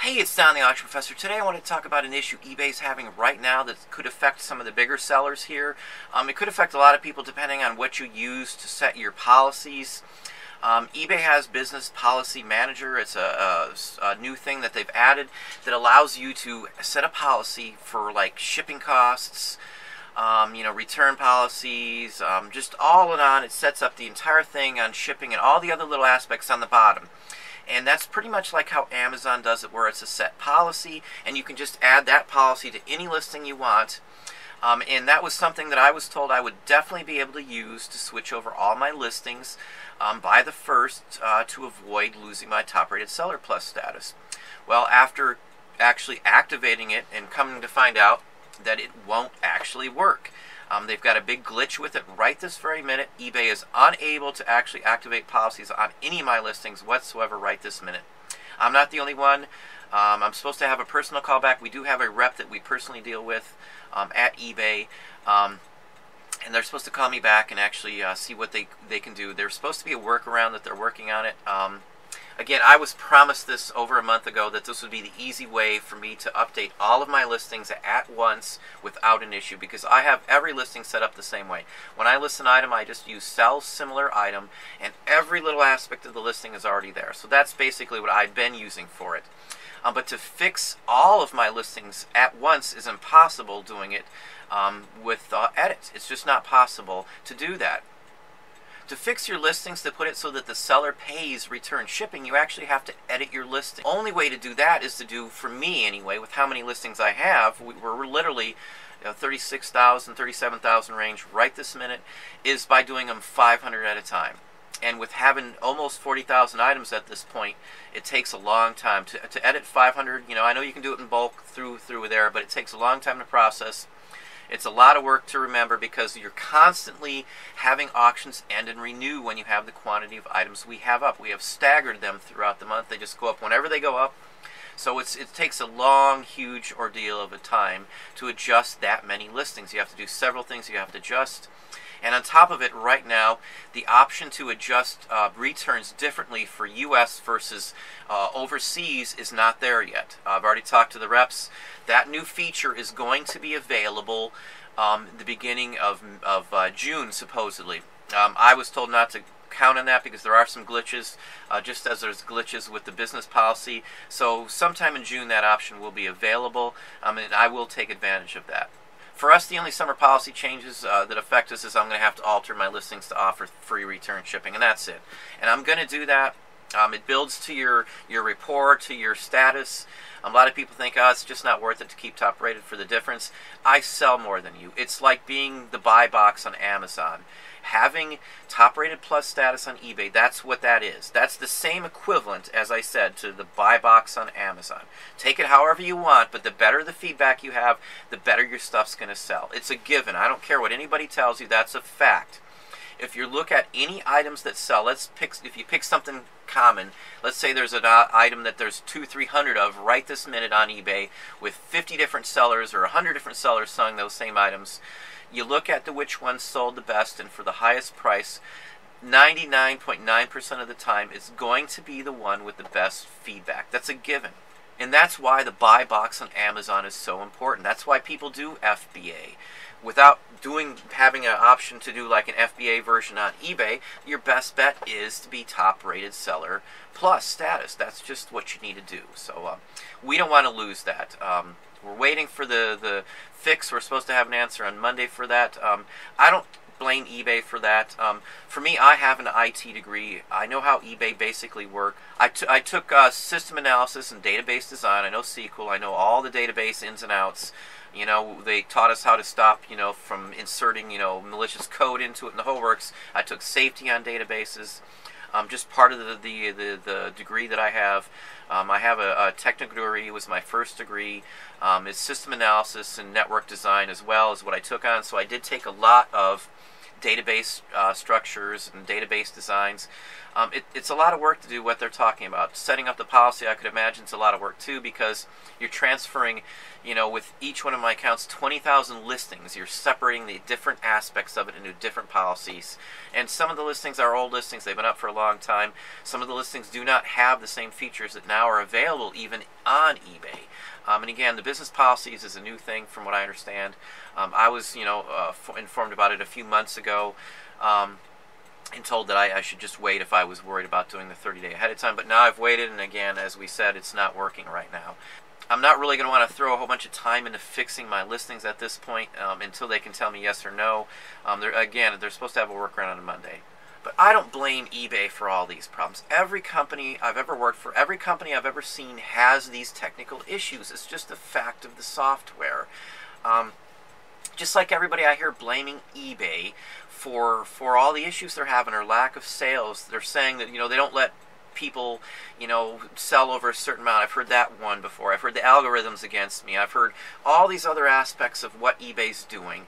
Hey, it's Don the Auction Professor. Today I want to talk about an issue eBay's having right now that could affect some of the bigger sellers here. It could affect a lot of people depending on what you use to set your policies. eBay has Business Policy Manager. It's a new thing that they've added that allows you to set a policy for like shipping costs, return policies, just all and on. It sets up the entire thing on shipping and all the other little aspects on the bottom. And that's pretty much like how Amazon does it, where it's a set policy, and you can just add that policy to any listing you want. And that was something that I was told I would definitely be able to use to switch over all my listings by the 1st to avoid losing my top-rated seller plus status. Well, after actually activating it and coming to find out that it won't actually work. They've got a big glitch with it right this very minute. eBay is unable to actually activate policies on any of my listings whatsoever right this minute. I'm not the only one. I'm supposed to have a personal callback. We do have a rep that we personally deal with at eBay. And they're supposed to call me back and actually see what they can do. There's supposed to be a workaround that they're working on it. Again, I was promised this over a month ago that this would be the easy way for me to update all of my listings at once without an issue, because I have every listing set up the same way. When I list an item, I just use sell similar item, and every little aspect of the listing is already there. So that's basically what I've been using for it. But to fix all of my listings at once is impossible doing it with edits. It's just not possible to do that. To fix your listings, to put it so that the seller pays return shipping, you actually have to edit your listing. The only way to do that is to do, for me anyway, with how many listings I have, we're literally 36,000, 37,000 range right this minute, is by doing them 500 at a time. And with having almost 40,000 items at this point, it takes a long time to edit 500. I know you can do it in bulk through there, but it takes a long time to process. It's a lot of work to remember because you're constantly having auctions end and renew when you have the quantity of items we have up. We have staggered them throughout the month. They just go up whenever they go up. So it takes a long, huge ordeal of a time to adjust that many listings. You have to do several things you have to adjust. And on top of it, right now, the option to adjust returns differently for U.S. versus overseas is not there yet. I've already talked to the reps. That new feature is going to be available the beginning of June, supposedly. I was told not to count on that because there are some glitches, just as there's glitches with the business policy. So sometime in June, that option will be available, and I will take advantage of that. For us, the only summer policy changes that affect us is I'm going to have to alter my listings to offer free return shipping, and that's it. And I'm going to do that. It builds to your rapport, to your status. A lot of people think, it's just not worth it to keep top rated for the difference. I sell more than you. It's like being the buy box on Amazon. Having top rated plus status on eBay, that's what that is. That's the same equivalent, as I said, to the buy box on Amazon. Take it however you want, but the better the feedback you have, the better your stuff's going to sell. It's a given. I don't care what anybody tells you. That's a fact. If you look at any items that sell, if you pick something common, let's say there's an item that there's 200-300 of right this minute on eBay with 50 different sellers or 100 different sellers selling those same items. You look at which one sold the best, and for the highest price, 99.9% of the time it's going to be the one with the best feedback. That's a given. And that's why the buy box on Amazon is so important. That's why people do FBA. Without having an option to do like an FBA version on eBay, your best bet is to be top rated seller plus status. That's just what you need to do. So we don't want to lose that. We're waiting for the fix. We're supposed to have an answer on Monday for that. I don't blame eBay for that. For me, I have an IT degree. I know how eBay basically works. I took system analysis and database design. I know SQL. I know all the database ins and outs. They taught us how to stop, from inserting, malicious code into it and the whole works. I took safety on databases. Just part of the degree that I have. I have a technical degree. It was my first degree. It's system analysis and network design as well as what I took on. So I did take a lot of database structures and database designs. It's a lot of work to do what they're talking about. Setting up the policy, I could imagine, is a lot of work too, because you're transferring, with each one of my accounts, 20,000 listings. You're separating the different aspects of it into different policies. And some of the listings are old listings. They've been up for a long time. Some of the listings do not have the same features that now are available even on eBay. And again, the business policies is a new thing from what I understand. I was, informed about it a few months ago. And told that I should just wait if I was worried about doing the 30-day ahead of time. But now I've waited, and again, as we said, it's not working right now. I'm not really going to want to throw a whole bunch of time into fixing my listings at this point until they can tell me yes or no. They're supposed to have a workaround on Monday. But I don't blame eBay for all these problems. Every company I've ever worked for, every company I've ever seen has these technical issues. It's just a fact of the software. Just like everybody I hear blaming eBay for all the issues they're having or lack of sales. They're saying that, they don't let people, sell over a certain amount. I've heard that one before. I've heard the algorithms against me. I've heard all these other aspects of what eBay's doing.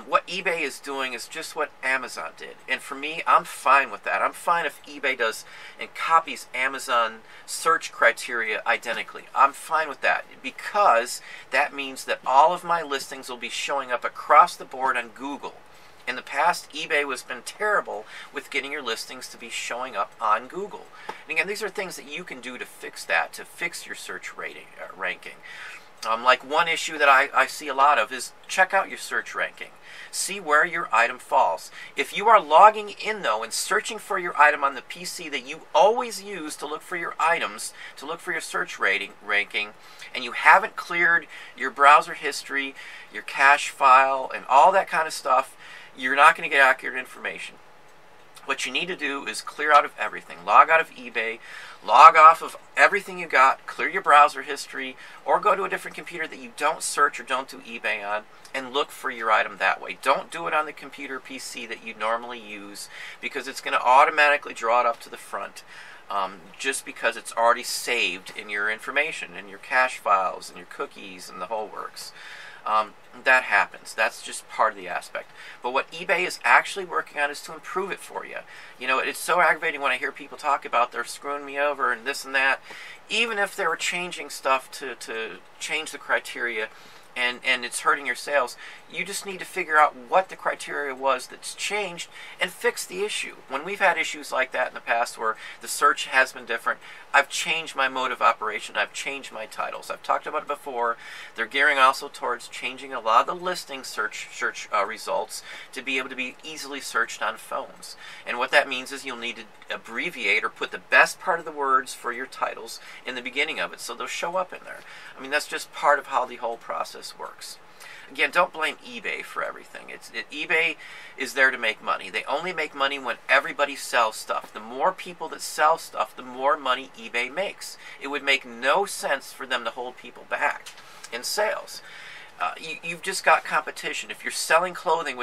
What eBay is doing is just what Amazon did. And for me, I'm fine with that. I'm fine if eBay does and copies Amazon search criteria identically. I'm fine with that because that means that all of my listings will be showing up across the board on Google. In the past, eBay has been terrible with getting your listings to be showing up on Google. And again, these are things that you can do to fix that, to fix your search ranking. Like one issue that I see a lot of is check out your search ranking. See where your item falls. If you are logging in, though, and searching for your item on the PC that you always use to look for your items, to look for your search ranking, and you haven't cleared your browser history, your cache file, and all that kind of stuff, you're not going to get accurate information. What you need to do is clear out of everything. Log out of eBay, log off of everything you got, clear your browser history, or go to a different computer that you don't search or don't do eBay on, and look for your item that way. Don't do it on the computer PC that you normally use, because it's going to automatically draw it up to the front. Just because it's already saved in your information, in your cache files, and your cookies, and the whole works. That happens. That's just part of the aspect. But what eBay is actually working on is to improve it for you. It's so aggravating when I hear people talk about they're screwing me over and this and that. Even if they were changing stuff to change the criteria and it's hurting your sales, you just need to figure out what the criteria was that's changed and fix the issue. When we've had issues like that in the past where the search has been different, I've changed my mode of operation. I've changed my titles. I've talked about it before. They're gearing also towards changing a lot of the listing search results to be able to be easily searched on phones. And what that means is you'll need to abbreviate or put the best part of the words for your titles in the beginning of it so they'll show up in there. I mean, that's just part of how the whole process works. Again, don't blame eBay for everything. eBay is there to make money. They only make money when everybody sells stuff. The more people that sell stuff, the more money eBay makes. It would make no sense for them to hold people back in sales. You've just got competition. If you're selling clothing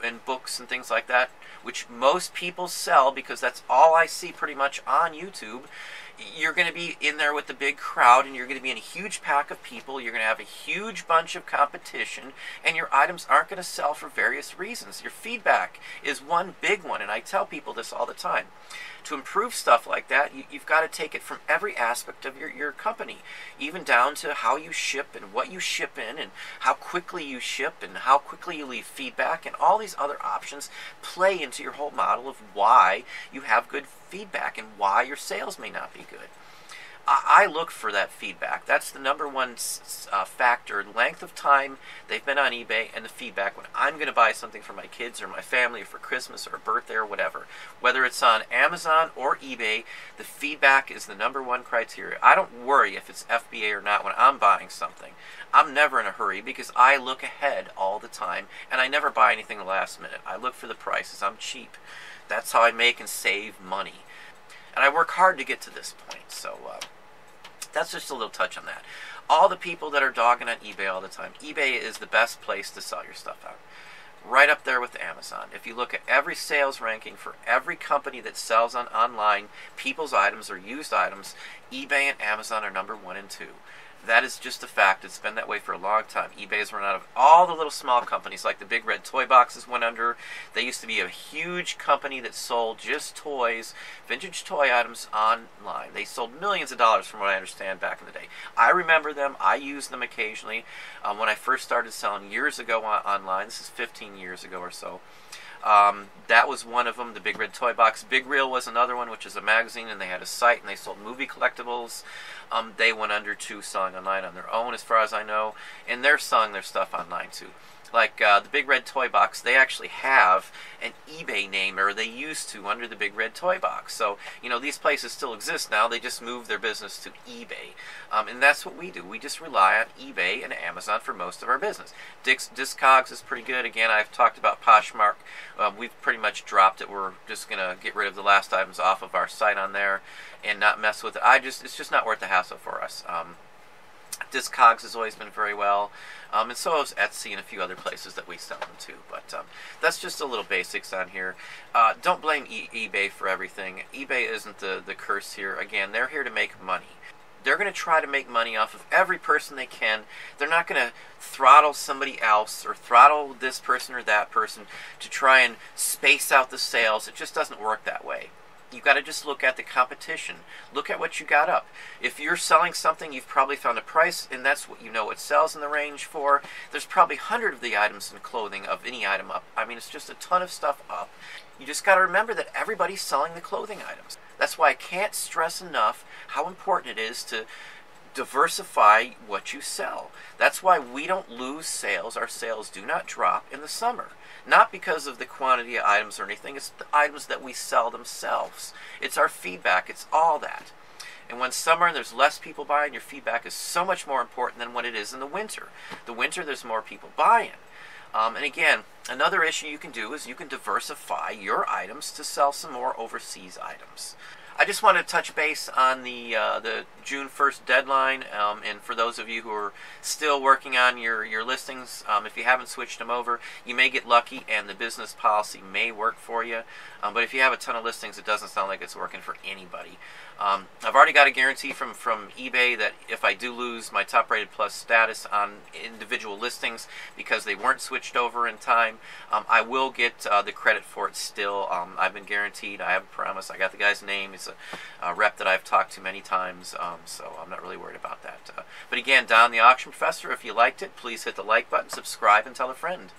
and books and things like that, which most people sell because that's all I see pretty much on YouTube, you're going to be in there with the big crowd, and you're going to be in a huge pack of people. You're going to have a huge bunch of competition, and your items aren't going to sell for various reasons. Your feedback is one big one, and I tell people this all the time. To improve stuff like that, you've got to take it from every aspect of your company, even down to how you ship and what you ship in and how quickly you ship and how quickly you leave feedback, and all these other options play into your whole model of why you have good feedback and why your sales may not be good. I look for that feedback. That's the number one factor. Length of time they've been on eBay and the feedback when I'm going to buy something for my kids or my family or for Christmas or a birthday or whatever. Whether it's on Amazon or eBay, the feedback is the number one criteria. I don't worry if it's FBA or not when I'm buying something. I'm never in a hurry because I look ahead all the time, and I never buy anything the last minute. I look for the prices. I'm cheap. That's how I make and save money. And I work hard to get to this point. So that's just a little touch on that. All the people that are dogging on eBay all the time, eBay is the best place to sell your stuff out. Right up there with Amazon. If you look at every sales ranking for every company that sells online people's items or used items, eBay and Amazon are number 1 and 2. That is just a fact. It's been that way for a long time. eBay's run out of all the little small companies, like the Big Red Toy Boxes went under. They used to be a huge company that sold just toys, vintage toy items online. They sold millions of dollars from what I understand back in the day. I remember them. I used them occasionally when I first started selling years ago online. This is 15 years ago or so. That was one of them, the Big Red Toy Box. Big Reel was another one, which is a magazine, and they had a site, and they sold movie collectibles. They went under too, selling online on their own, as far as I know, and they're selling their stuff online too. Like the Big Red Toy Box, they actually have an eBay name, or they used to, under the Big Red Toy Box. So, you know, these places still exist now. They just moved their business to eBay. And that's what we do. We just rely on eBay and Amazon for most of our business. Discogs is pretty good. Again, I've talked about Poshmark. We've pretty much dropped it. We're just going to get rid of the last items off of our site on there and not mess with it. It's just not worth the hassle for us. Discogs has always been very well, and so is Etsy and a few other places that we sell them to. But that's just a little basics on here. Don't blame eBay for everything. eBay isn't the curse here. Again, they're here to make money. They're going to try to make money off of every person they can. They're not going to throttle somebody else or throttle this person or that person to try and space out the sales. It just doesn't work that way. You've got to just look at the competition. Look at what you got up. If you're selling something, you've probably found a price, and that's what you know it sells in the range for. There's probably 100 of the items in clothing of any item up. I mean, it's just a ton of stuff up. You just got to remember that everybody's selling the clothing items. That's why I can't stress enough how important it is to diversify what you sell. That's why we don't lose sales. Our sales do not drop in the summer. Not because of the quantity of items or anything. It's the items that we sell themselves. It's our feedback. It's all that. And when summer and there's less people buying, your feedback is so much more important than what it is in the winter. The winter, there's more people buying. And again, another issue you can do is you can diversify your items to sell some more overseas items. I just want to touch base on the June 1st deadline, and for those of you who are still working on your listings, if you haven't switched them over, you may get lucky and the business policy may work for you. But if you have a ton of listings, it doesn't sound like it's working for anybody. I've already got a guarantee from eBay that if I do lose my top rated plus status on individual listings because they weren't switched over in time, I will get the credit for it still. I've been guaranteed. I have a promise. I got the guy's name. He's a rep that I've talked to many times, so I'm not really worried about that. But again, Don the Auction Professor, if you liked it, please hit the like button, subscribe, and tell a friend.